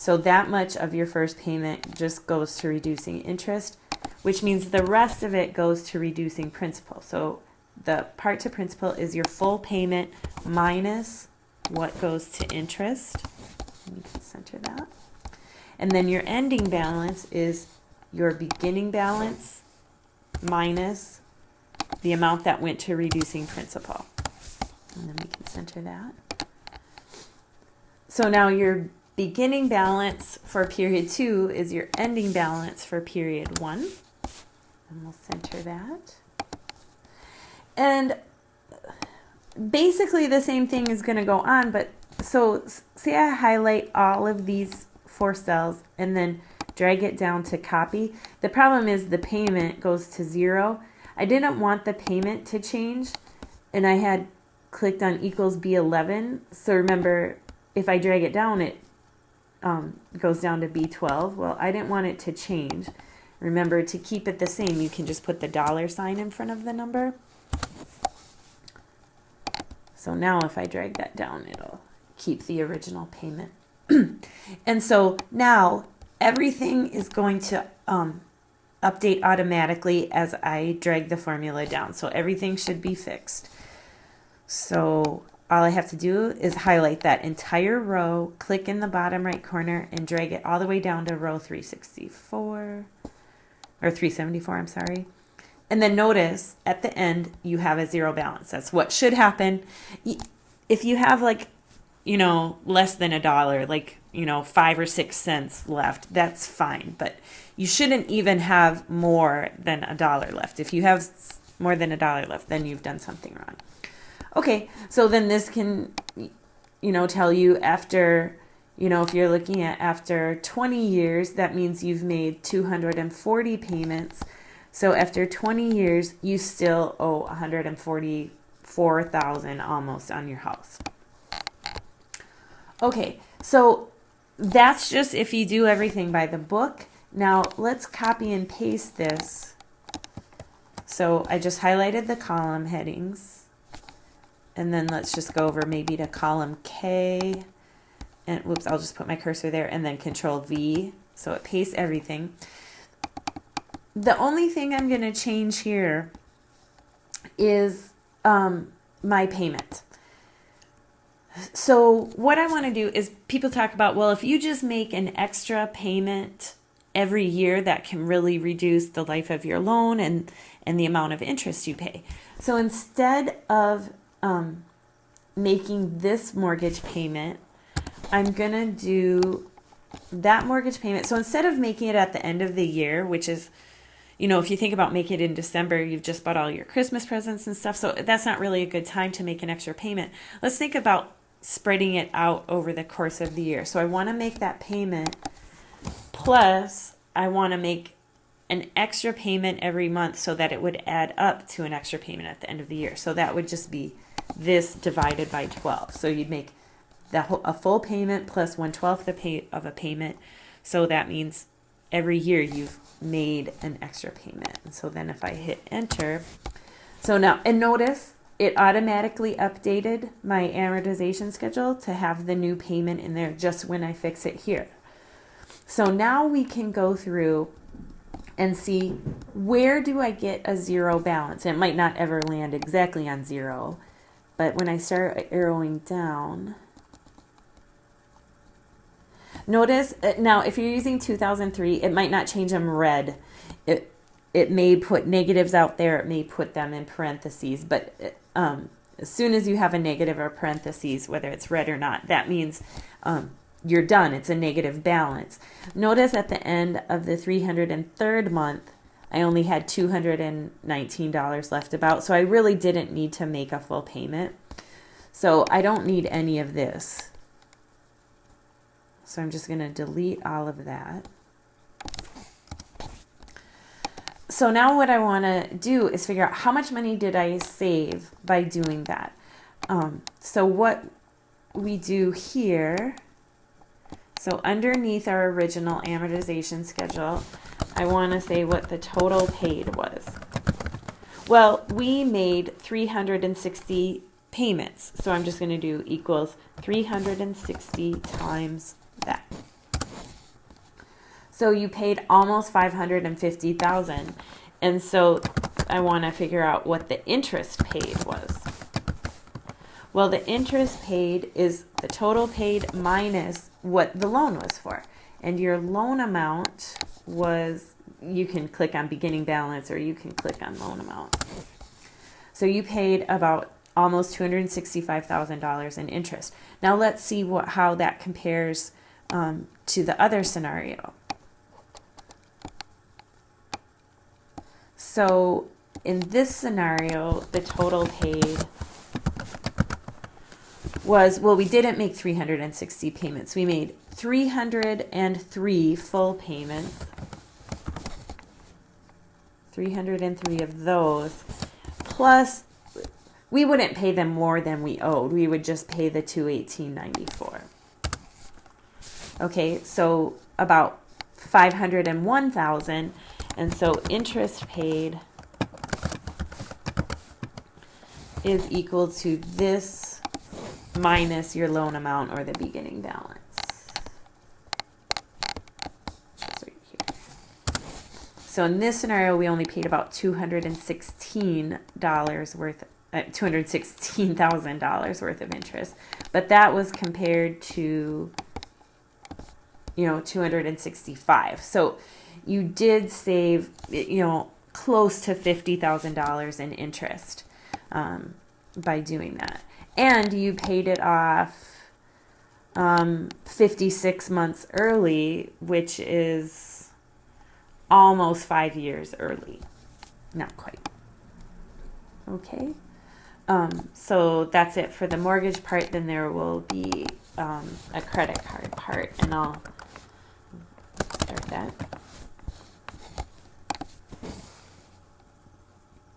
So that much of your first payment just goes to reducing interest, which means the rest of it goes to reducing principal. So the part to principal is your full payment minus what goes to interest. You can center that. And then your ending balance is your beginning balance minus the amount that went to reducing principal. And then we can center that. So now your beginning balance for period 2 is your ending balance for period 1. And we'll center that. And basically the same thing is going to go on, but so say I highlight all of these 4 cells and then drag it down to copy. The problem is the payment goes to 0. I didn't want the payment to change, and I had clicked on equals B11. So remember, if I drag it down, it goes down to B12. Well, I didn't want it to change. Remember, to keep it the same, you can just put the $sign in front of the number. So now if I drag that down, it'll keep the original payment. And so now everything is going to update automatically as I drag the formula down. So everything should be fixed. So all I have to do is highlight that entire row, click in the bottom right corner, and drag it all the way down to row 364, or 374, I'm sorry. And then notice at the end, you have a 0 balance. That's what should happen. If you have like, less than $1, like, 5 or 6 cents left, that's fine. But you shouldn't even have more than $1 left. If you have more than $1 left, then you've done something wrong. Okay, so then this can, tell you after, if you're looking at after 20 years, that means you've made 240 payments. So after 20 years, you still owe $144,000 almost on your house. Okay, so that's just if you do everything by the book. Now let's copy and paste this. So I just highlighted the column headings. And then let's just go over maybe to column K. And whoops, I'll just put my cursor there and then Control V. So it pastes everything. The only thing I'm going to change here is my payment. So what I want to do is people talk about, well, if you just make an extra payment every year, that can really reduce the life of your loan and the amount of interest you pay. So instead of making this mortgage payment, I'm going to do that mortgage payment. So instead of making it at the end of the year, which is, if you think about making it in December, you've just bought all your Christmas presents and stuff. So that's not really a good time to make an extra payment. Let's think about spreading it out over the course of the year. So I want to make that payment, plus I want to make an extra payment every month so that it would add up to an extra payment at the end of the year. So that would just be this divided by 12. So you'd make a full payment plus 1/12 of a payment. So that means every year you've made an extra payment. And so then if I hit enter, so now, and notice it automatically updated my amortization schedule to have the new payment in there just when I fix it here. So now we can go through and see, where do I get a 0 balance? And it might not ever land exactly on 0, but when I start arrowing down, notice now if you're using 2003, it might not change them red. It may put negatives out there. It may put them in parentheses, but as soon as you have a negative or parentheses, whether it's red or not, that means you're done. It's a negative balance. Notice at the end of the 303rd month, I only had $219 left about, so I really didn't need to make a full payment. So I don't need any of this. So I'm just going to delete all of that. So now what I want to do is figure out how much money did I save by doing that. So what we do here, so underneath our original amortization schedule, I want to say what the total paid was. Well, we made 360 payments. So I'm just going to do equals 360 times that. So you paid almost $550,000. And so I want to figure out what the interest paid was. Well, the interest paid is the total paid minus what the loan was for. And your loan amount was, you can click on beginning balance or you can click on loan amount. So you paid about almost $265,000 in interest. Now let's see how that compares to the other scenario. So in this scenario, the total paid was, well, we didn't make 360 payments. We made 303 full payments. 303 of those. Plus, we wouldn't pay them more than we owed. We would just pay the $218.94. Okay, so about $501,000. And so interest paid is equal to this minus your loan amount or the beginning balance. Just right here. So in this scenario, we only paid about $216 worth, $216,000 worth of interest, but that was compared to, $265. So you did save, close to $50,000 in interest by doing that. And you paid it off 56 months early, which is almost 5 years early. Not quite. Okay. So that's it for the mortgage part. Then there will be a credit card part, and I'll